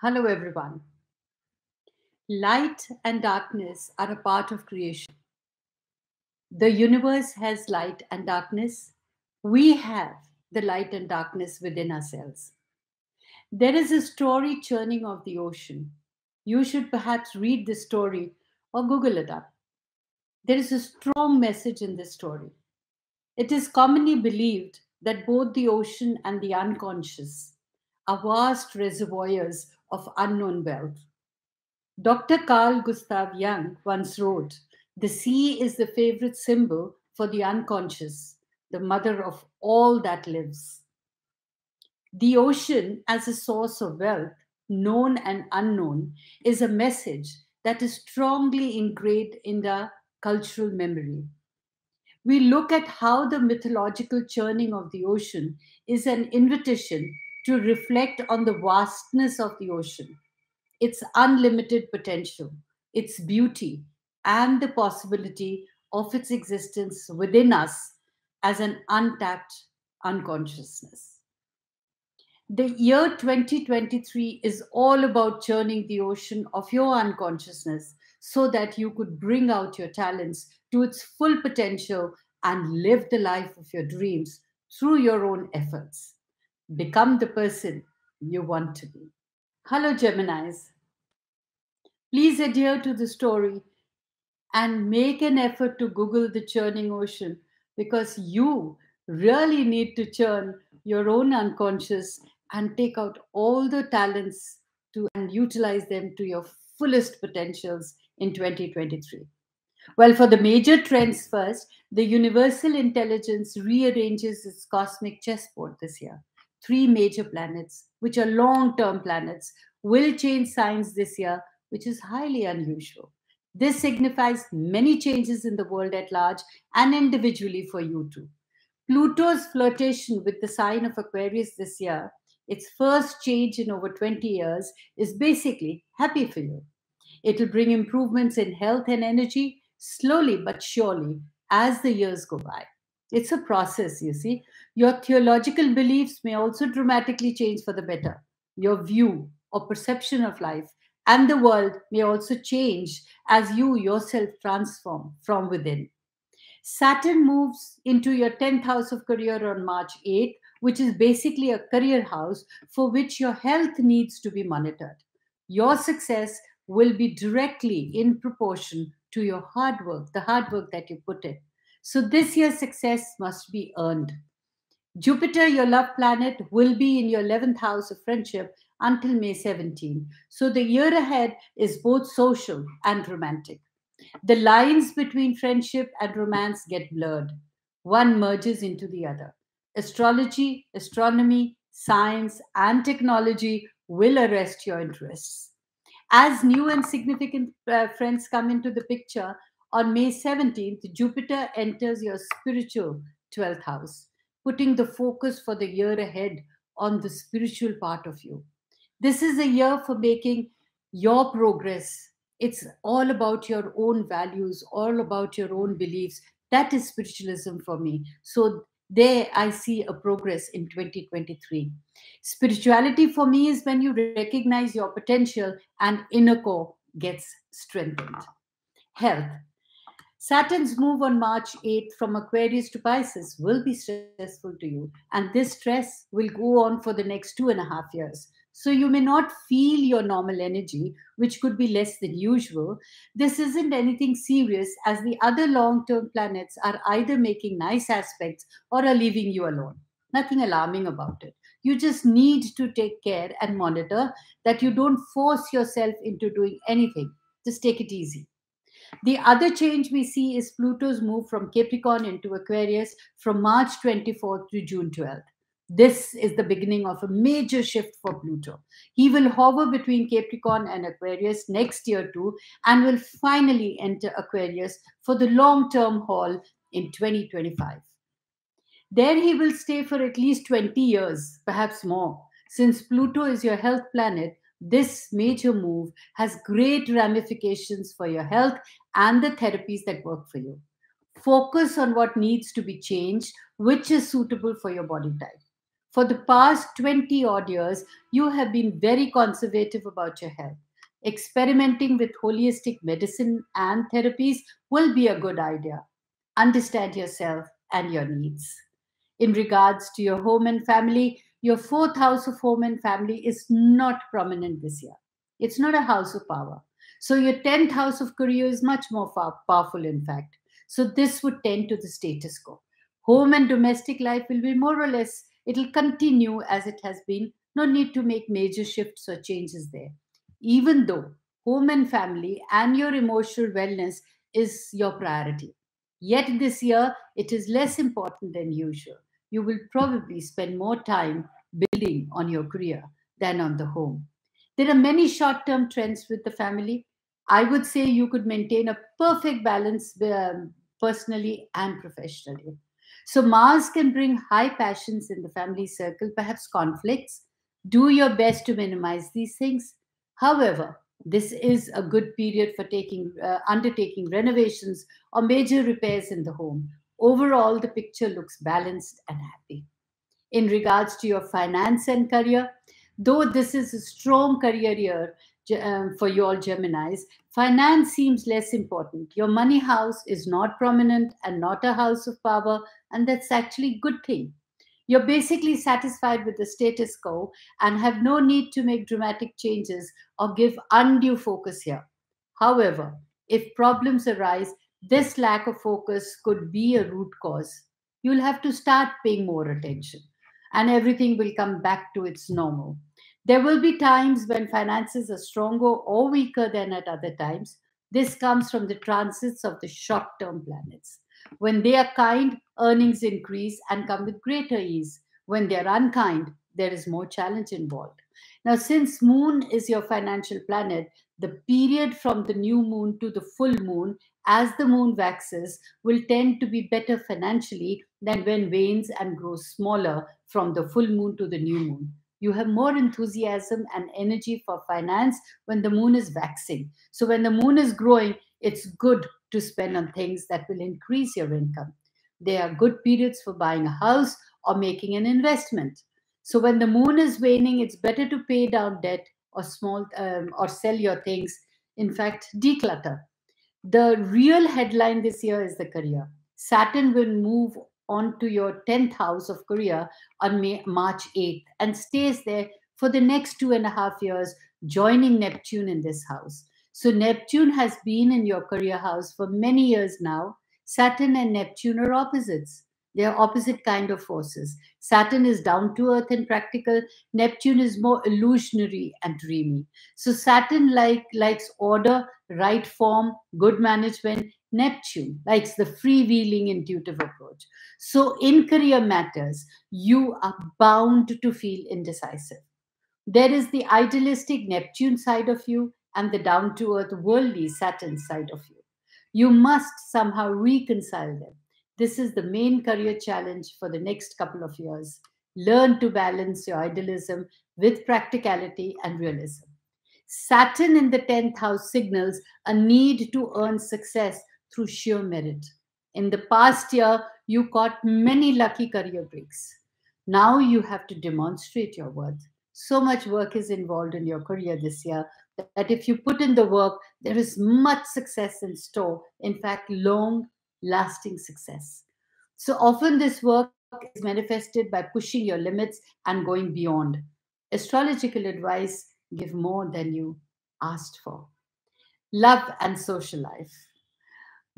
Hello, everyone. Light and darkness are a part of creation. The universe has light and darkness. We have the light and darkness within ourselves. There is a story churning of the ocean. You should perhaps read this story or Google it up. There is a strong message in this story. It is commonly believed that both the ocean and the unconscious are vast reservoirs of unknown wealth. Dr. Carl Gustav Jung once wrote, "The sea is the favorite symbol for the unconscious, the mother of all that lives." The ocean, as a source of wealth, known and unknown, is a message that is strongly ingrained in the cultural memory. We look at how the mythological churning of the ocean is an invitation to reflect on the vastness of the ocean, its unlimited potential, its beauty, and the possibility of its existence within us as an untapped unconsciousness. The year 2023 is all about churning the ocean of your unconsciousness so that you could bring out your talents to its full potential and live the life of your dreams through your own efforts. Become the person you want to be. Hello, Geminis. Please adhere to the story and make an effort to Google the churning ocean because you really need to churn your own unconscious and take out all the talents to and utilize them to your fullest potentials in 2023. Well, for the major trends first, the universal intelligence rearranges its cosmic chessboard this year. Three major planets, which are long term planets, will change signs this year, which is highly unusual. This signifies many changes in the world at large and individually for you too. Pluto's flirtation with the sign of Aquarius this year, its first change in over 20 years, is basically happy for you. It will bring improvements in health and energy slowly but surely as the years go by. It's a process, you see. Your theological beliefs may also dramatically change for the better. Your view or perception of life and the world may also change as you yourself transform from within. Saturn moves into your 10th house of career on March 8th, which is basically a career house for which your health needs to be monitored. Your success will be directly in proportion to your hard work, the hard work that you put in. So this year's success must be earned. Jupiter, your love planet, will be in your 11th house of friendship until May 17. So the year ahead is both social and romantic. The lines between friendship and romance get blurred. One merges into the other. Astrology, astronomy, science, and technology will arrest your interests. As new and significant friends come into the picture, on May 17th, Jupiter enters your spiritual 12th house, putting the focus for the year ahead on the spiritual part of you. This is a year for making your progress. It's all about your own values, all about your own beliefs. That is spiritualism for me. So there I see a progress in 2023. Spirituality for me is when you recognize your potential and inner core gets strengthened. Health. Saturn's move on March 8th from Aquarius to Pisces will be stressful to you, and this stress will go on for the next 2.5 years. So you may not feel your normal energy, which could be less than usual. This isn't anything serious, as the other long term planets are either making nice aspects or are leaving you alone. Nothing alarming about it. You just need to take care and monitor that you don't force yourself into doing anything. Just take it easy. The other change we see is Pluto's move from Capricorn into Aquarius from March 24th to June 12th. This is the beginning of a major shift for Pluto. He will hover between Capricorn and Aquarius next year too, and will finally enter Aquarius for the long term haul in 2025. There he will stay for at least 20 years, perhaps more. Since Pluto is your health planet, this major move has great ramifications for your health and the therapies that work for you. Focus on what needs to be changed, which is suitable for your body type. For the past 20 odd years, you have been very conservative about your health. Experimenting with holistic medicine and therapies will be a good idea. Understand yourself and your needs. In regards to your home and family, your fourth house of home and family is not prominent this year. It's not a house of power. So your 10th house of career is much more powerful, in fact. So this would tend to the status quo. Home and domestic life will be more or less, it'll continue as it has been. No need to make major shifts or changes there. Even though home and family and your emotional wellness is your priority. Yet this year, it is less important than usual. You will probably spend more time building on your career than on the home. There are many short term trends with the family. I would say you could maintain a perfect balance personally and professionally. So, Mars can bring high passions in the family circle, perhaps conflicts. Do your best to minimize these things. However, this is a good period for undertaking renovations or major repairs in the home. Overall, the picture looks balanced and happy. In regards to your finance and career, though this is a strong career year for you all Geminis, finance seems less important. Your money house is not prominent and not a house of power, and that's actually a good thing. You're basically satisfied with the status quo and have no need to make dramatic changes or give undue focus here. However, if problems arise, this lack of focus could be a root cause. You'll have to start paying more attention and everything will come back to its normal. There will be times when finances are stronger or weaker than at other times. This comes from the transits of the short term planets. When they are kind, earnings increase and come with greater ease. When they are unkind, there is more challenge involved. Now, since Moon is your financial planet, the period from the new moon to the full moon, as the moon waxes, will tend to be better financially than when wanes and grows smaller from the full moon to the new moon. You have more enthusiasm and energy for finance when the moon is waxing. So, when the moon is growing, it's good to spend on things that will increase your income. They are good periods for buying a house or making an investment. So when the moon is waning, it's better to pay down debt or sell your things. In fact, declutter. The real headline this year is the career. Saturn will move on to your 10th house of career on March 8th and stays there for the next 2.5 years, joining Neptune in this house. So Neptune has been in your career house for many years now. Saturn and Neptune are opposites. They are opposite kind of forces. Saturn is down to earth and practical. Neptune is more illusionary and dreamy. So Saturn likes order, right form, good management. Neptune likes the freewheeling, intuitive approach. So in career matters, you are bound to feel indecisive. There is the idealistic Neptune side of you and the down to earth, worldly Saturn side of you. You must somehow reconcile them. This is the main career challenge for the next couple of years. Learn to balance your idealism with practicality and realism. Saturn in the 10th house signals a need to earn success through sheer merit. In the past year, you caught many lucky career breaks. Now you have to demonstrate your worth. So much work is involved in your career this year that if you put in the work, there is much success in store. In fact, long lasting success. So often, this work is manifested by pushing your limits and going beyond. Astrological advice: give more than you asked for. Love and social life.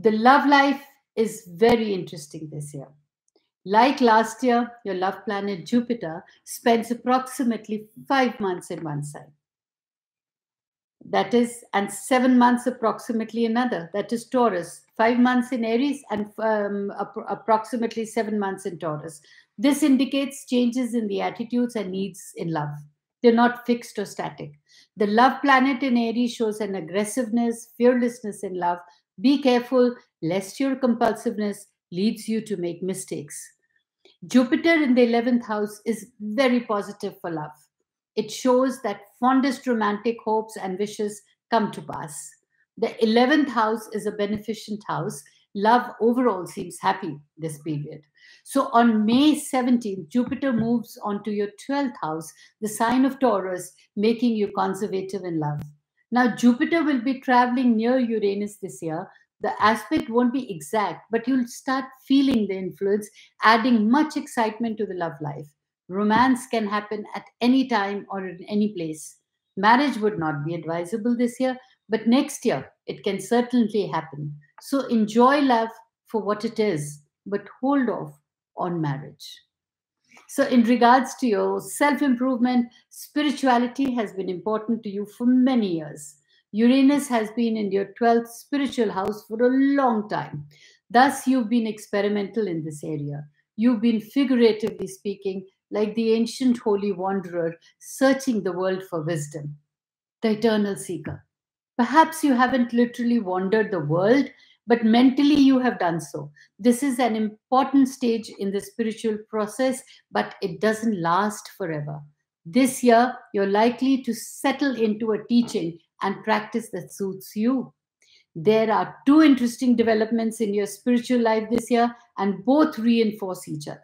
The love life is very interesting this year. Like last year, your love planet Jupiter spends approximately 5 months in one sign. That is, and 7 months approximately another. That is Taurus. 5 months in Aries and approximately 7 months in Taurus. This indicates changes in the attitudes and needs in love. They're not fixed or static. The love planet in Aries shows an aggressiveness, fearlessness in love. Be careful lest your compulsiveness leads you to make mistakes. Jupiter in the 11th house is very positive for love. It shows that fondest romantic hopes and wishes come to pass. The 11th house is a beneficent house. Love overall seems happy this period. So on May 17th, Jupiter moves onto your 12th house, the sign of Taurus, making you conservative in love. Now, Jupiter will be traveling near Uranus this year. The aspect won't be exact, but you'll start feeling the influence, adding much excitement to the love life. Romance can happen at any time or in any place. Marriage would not be advisable this year, but next year it can certainly happen. So enjoy love for what it is, but hold off on marriage. So, in regards to your self improvement, spirituality has been important to you for many years. Uranus has been in your 12th spiritual house for a long time. Thus, you've been experimental in this area. You've been, figuratively speaking, like the ancient holy wanderer searching the world for wisdom, the eternal seeker. Perhaps you haven't literally wandered the world, but mentally you have done so. This is an important stage in the spiritual process, but it doesn't last forever. This year, you're likely to settle into a teaching and practice that suits you. There are two interesting developments in your spiritual life this year, and both reinforce each other.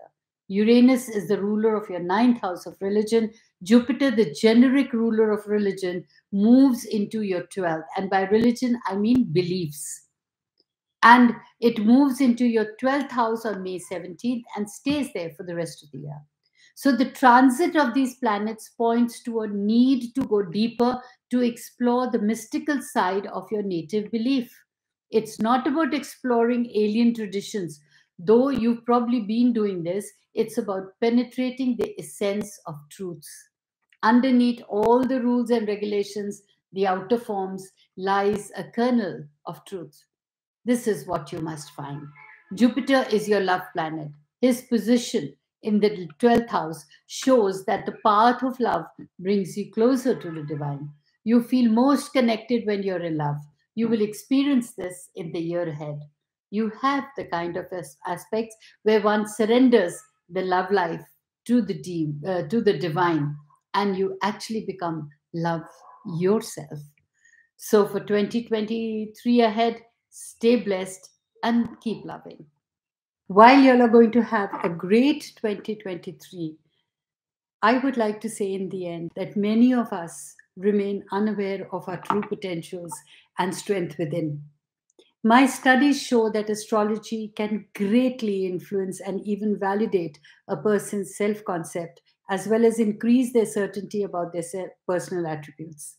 Uranus is the ruler of your ninth house of religion. Jupiter, the generic ruler of religion, moves into your 12th. And by religion, I mean beliefs. And it moves into your 12th house on May 17th and stays there for the rest of the year. So the transit of these planets points to a need to go deeper, to explore the mystical side of your native belief. It's not about exploring alien traditions, though you've probably been doing this. It's about penetrating the essence of truths. Underneath all the rules and regulations, the outer forms, lies a kernel of truth. This is what you must find. Jupiter is your love planet. His position in the 12th house shows that the path of love brings you closer to the divine. You feel most connected when you're in love. You will experience this in the year ahead. You have the kind of aspects where one surrenders the love life to the divine, and you actually become love yourself. So for 2023 ahead, stay blessed and keep loving. While you all are going to have a great 2023, I would like to say in the end that many of us remain unaware of our true potentials and strength within. My studies show that astrology can greatly influence and even validate a person's self concept, as well as increase their certainty about their personal attributes.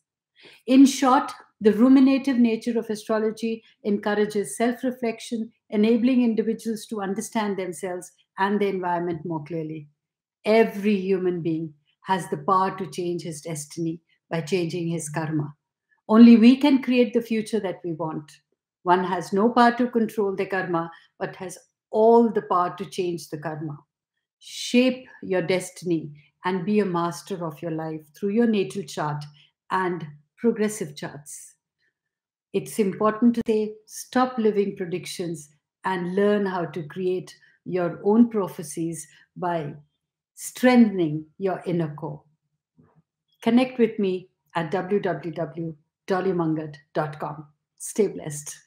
In short, the ruminative nature of astrology encourages self reflection, enabling individuals to understand themselves and the environment more clearly. Every human being has the power to change his destiny by changing his karma. Only we can create the future that we want. One has no power to control the karma, but has all the power to change the karma. Shape your destiny and be a master of your life through your natal chart and progressive charts. It's important to say stop living predictions and learn how to create your own prophecies by strengthening your inner core. Connect with me at www.dollymanghat.com. Stay blessed.